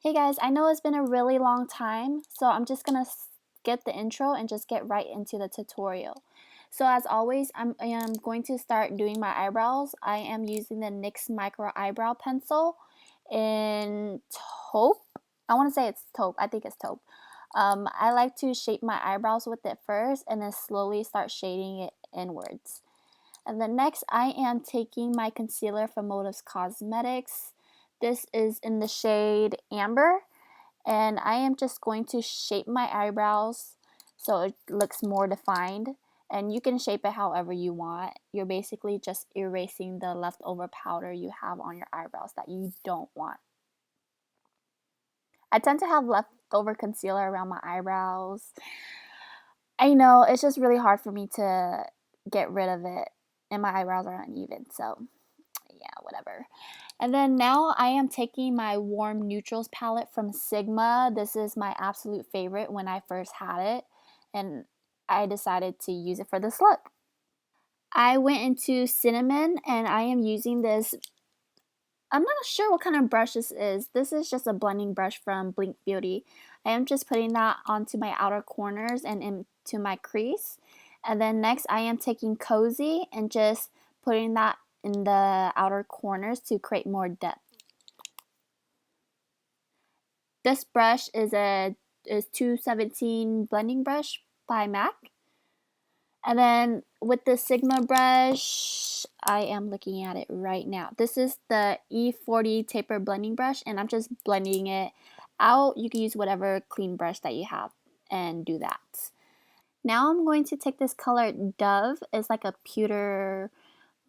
Hey guys, I know it's been a really long time, so I'm just gonna skip the intro and just get right into the tutorial. So as always, I am going to start doing my eyebrows. I am using the NYX Micro Eyebrow Pencil in taupe. I want to say it's taupe. I think it's taupe. I like to shape my eyebrows with it first and then slowly start shading it inwards. And then next, I am taking my concealer from Motives Cosmetics. This is in the shade Amber, and I am just going to shape my eyebrows so it looks more defined. And you can shape it however you want. You're basically just erasing the leftover powder you have on your eyebrows that you don't want. I tend to have leftover concealer around my eyebrows. I know, it's just really hard for me to get rid of it, and my eyebrows are uneven, so yeah, whatever. And then now I am taking my Warm Neutrals palette from Sigma. This is my absolute favorite when I first had it, and I decided to use it for this look. I went into Cinnamon, and I am using this. I'm not sure what kind of brush this is. This is just a blending brush from Blink Beauty. I am just putting that onto my outer corners and into my crease. And then next I am taking Cozy and just putting that in the outer corners to create more depth. This brush is a 217 blending brush by MAC. And then with the Sigma brush, I am looking at it right now. This is the E40 taper blending brush, and I'm just blending it out. You can use whatever clean brush that you have and do that. Now I'm going to take this color Dove. It's like a pewter,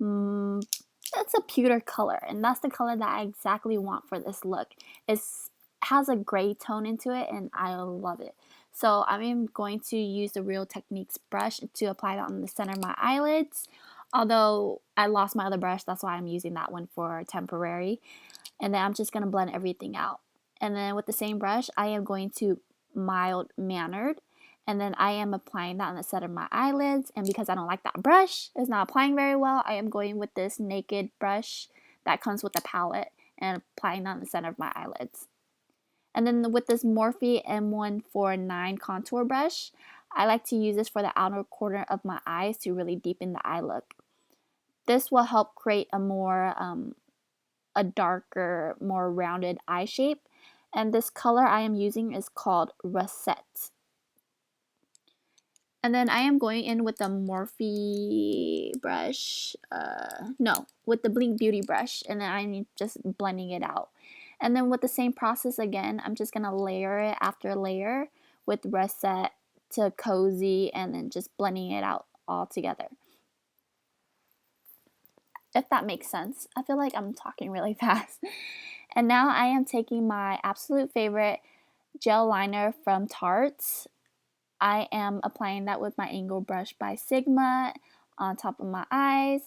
it's a pewter color, and that's the color that I exactly want for this look. It has a gray tone into it, and I love it. So I'm going to use the Real Techniques brush to apply that on the center of my eyelids. Although I lost my other brush, that's why I'm using that one for temporary. And then I'm just going to blend everything out. And then with the same brush, I am going to mild mannered. And then I am applying that on the center of my eyelids. And because I don't like that brush, it's not applying very well, I am going with this Naked brush that comes with the palette and applying that on the center of my eyelids. And then with this Morphe M149 contour brush, I like to use this for the outer corner of my eyes to really deepen the eye look. This will help create a darker, more rounded eye shape. And this color I am using is called Russet. And then I am going in with the Morphe brush, with the Blink Beauty brush, and then I'm just blending it out. And then with the same process again, I'm just going to layer it after layer with Russet to Cozy, and then just blending it out all together. If that makes sense. I feel like I'm talking really fast. And now I am taking my absolute favorite gel liner from Tarte. I am applying that with my angle brush by Sigma on top of my eyes.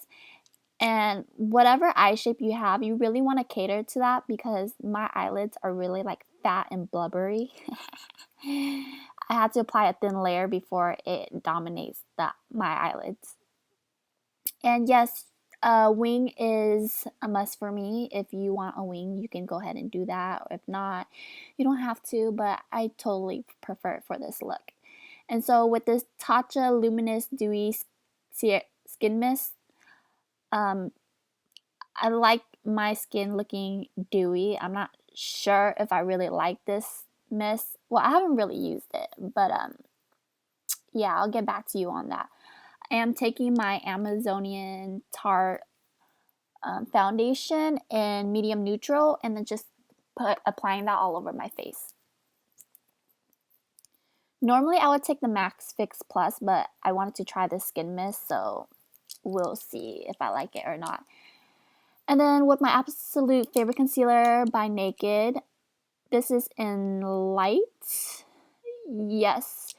And whatever eye shape you have, you really want to cater to that because my eyelids are really like fat and blubbery. I had to apply a thin layer before it dominates my eyelids. And yes, a wing is a must for me. If you want a wing, you can go ahead and do that. If not, you don't have to, but I totally prefer it for this look. And so with this Tatcha Luminous Dewy Skin Mist, I like my skin looking dewy. I'm not sure if I really like this mist. Well, I haven't really used it, but yeah, I'll get back to you on that. I am taking my Amazonian Tarte foundation in medium neutral and then just applying that all over my face. Normally I would take the Max Fix Plus, but I wanted to try the skin mist, so we'll see if I like it or not. And then with my absolute favorite concealer by Naked, this is in light. Yes,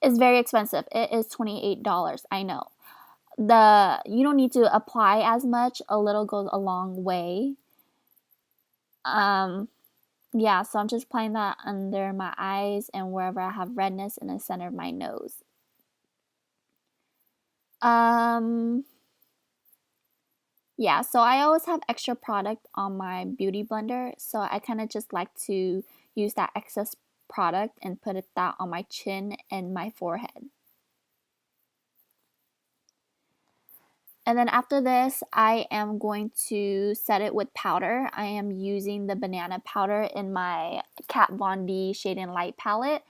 it's very expensive. It is $28. I know. You don't need to apply as much. A little goes a long way. Yeah, so I'm just applying that under my eyes and wherever I have redness in the center of my nose. Yeah, so I always have extra product on my beauty blender, so I kind of just like to use that excess product and put that on my chin and my forehead. And then after this, I am going to set it with powder. I am using the banana powder in my Kat Von D Shade and Light palette.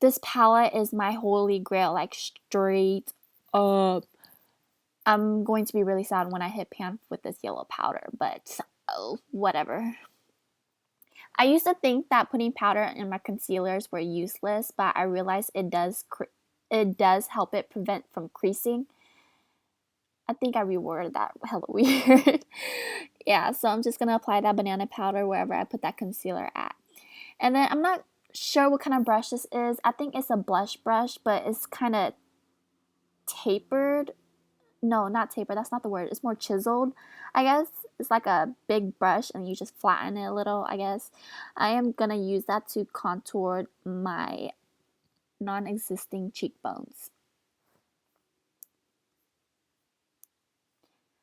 This palette is my holy grail, like straight up. I'm going to be really sad when I hit pan with this yellow powder, but oh, whatever. I used to think that putting powder in my concealers were useless, but I realized it does help it prevent from creasing. I think I reworded that hella weird. Yeah, so I'm just gonna apply that banana powder wherever I put that concealer at. And then I'm not sure what kind of brush this is. I think it's a blush brush, but it's kind of tapered. No, not tapered. That's not the word. It's more chiseled, I guess. It's like a big brush and you just flatten it a little, I guess. I am gonna use that to contour my non-existing cheekbones.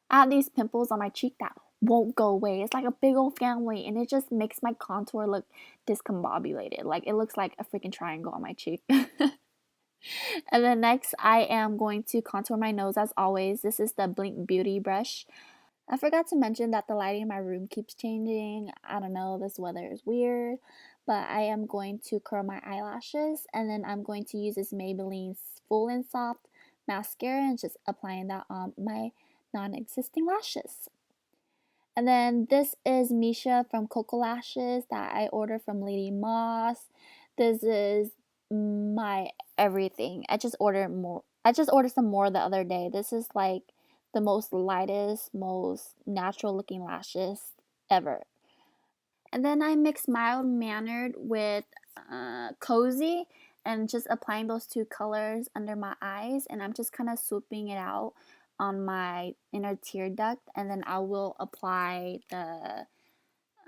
I have these pimples on my cheek that won't go away. It's like a big old family and it just makes my contour look discombobulated. Like it looks like a freaking triangle on my cheek. And then next I am going to contour my nose as always. This is the Blink Beauty brush. I forgot to mention that the lighting in my room keeps changing. I don't know, this weather is weird. But I am going to curl my eyelashes and then I'm going to use this Maybelline Full and Soft mascara and just applying that on my non-existing lashes. And then this is Misha from Koko Lashes that I ordered from Lady Moss. This is my everything. I just ordered more. I just ordered some more the other day. This is like the most lightest, most natural looking lashes ever. And then I mix Mild Mannered with Cozy and just applying those two colors under my eyes. And I'm just kind of swooping it out on my inner tear duct. And then I will apply the,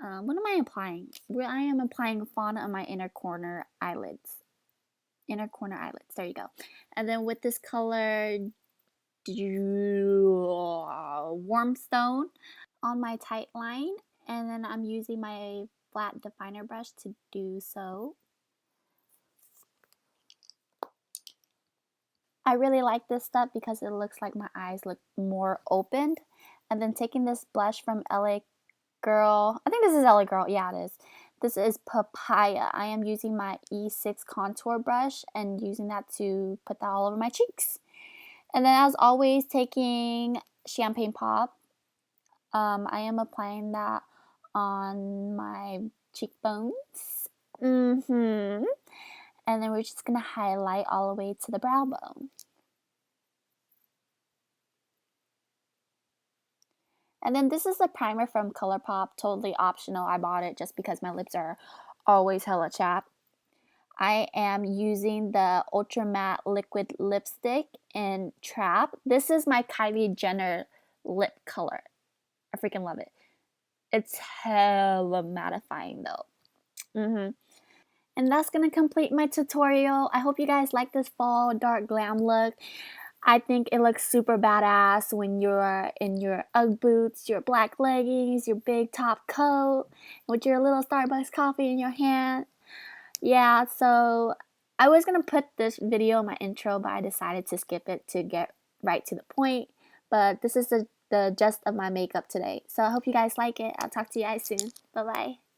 what am I applying? I am applying fawn on my inner corner eyelids. Inner corner eyelids. There you go. And then with this color, Warm Stone on my tight line, and then I'm using my flat definer brush to do so. I really like this step because it looks like my eyes look more opened. And then taking this blush from LA Girl, I think this is LA Girl, yeah it is. This is Papaya. I am using my E6 contour brush and using that to put that all over my cheeks. And then as always, taking Champagne Pop, I am applying that on my cheekbones. And then we're just gonna highlight all the way to the brow bone. And then this is a primer from Colourpop, totally optional. I bought it just because my lips are always hella chapped. I am using the Ultra Matte Liquid Lipstick in Trap. This is my Kylie Jenner lip color. I freaking love it. It's hella mattifying though. And that's gonna complete my tutorial. I hope you guys like this fall dark glam look. I think it looks super badass when you're in your Ugg boots, your black leggings, your big top coat, with your little Starbucks coffee in your hand. Yeah, so I was gonna put this video in my intro, but I decided to skip it to get right to the point. But this is the gist of my makeup today. So I hope you guys like it. I'll talk to you guys soon. Bye bye.